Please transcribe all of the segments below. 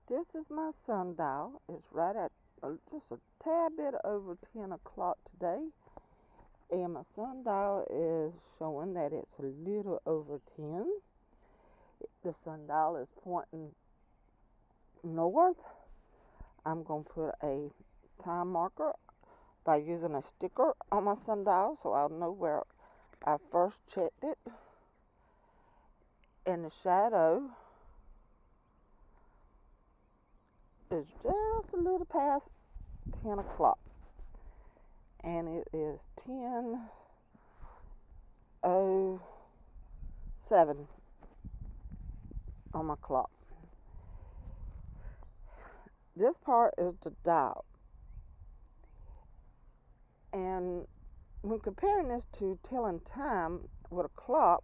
This is my sundial. It's right at just a tad bit over 10 o'clock today. And my sundial is showing that it's a little over 10. The sundial is pointing north. I'm going to put a time marker by using a sticker on my sundial so I'll know where I first checked it. And the shadow is just a little past 10 o'clock. And it is 10:07 on my clock. This part is the dial. And when comparing this to telling time with a clock,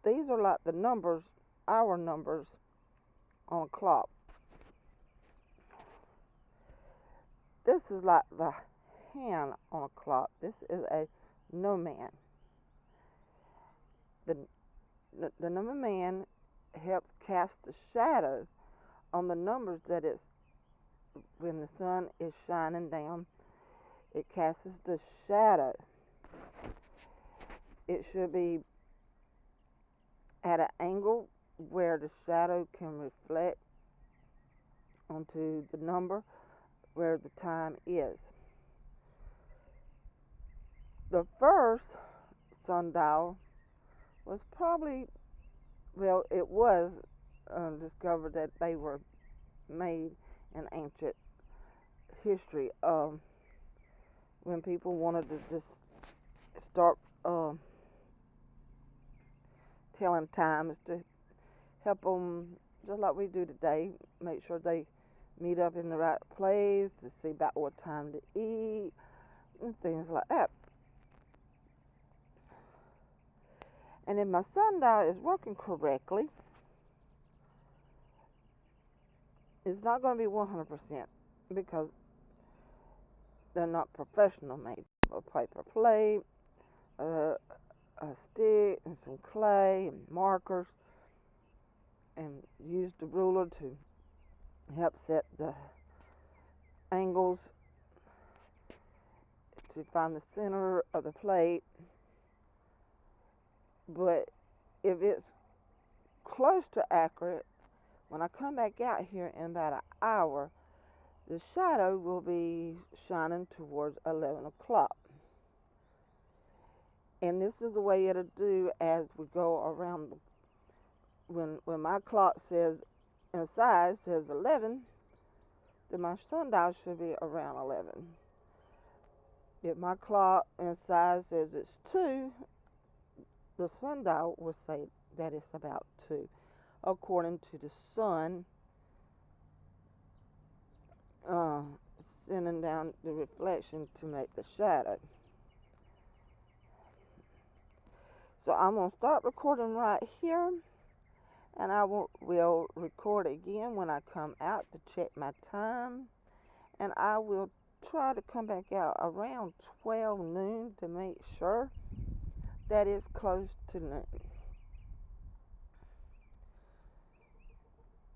these are like the numbers, our numbers on a clock. This is like the hand on a clock. This is a no man. The number man helps cast the shadow on the numbers that it's when the sun is shining down. It casts the shadow. It should be at an angle where the shadow can reflect onto the number where the time is. The first sundial was probably, well, it was discovered that they were made in ancient history. When people wanted to just start telling times to help them, just like we do today, make sure they meet up in the right place to see about what time to eat and things like that. And if my sundial is working correctly, it's not going to be 100% because they're not professional made. A paper plate, a stick, and some clay and markers, and use the ruler to help set the angles to find the center of the plate. But if it's close to accurate, when I come back out here in about an hour, the shadow will be shining towards 11 o'clock. And this is the way it'll do as we go around. When my clock says inside says 11, then my sundial should be around 11. If my clock inside says it's 2, the sundial will say that it's about 2, according to the sun sending down the reflection to make the shadow. So I'm going to start recording right here, and I will record again when I come out to check my time, and I will try to come back out around 12 noon to make sure that it's close to noon.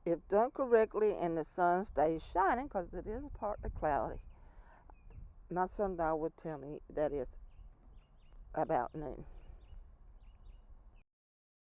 If done correctly and the sun stays shining, because it is partly cloudy, my sundial will tell me that it's about noon.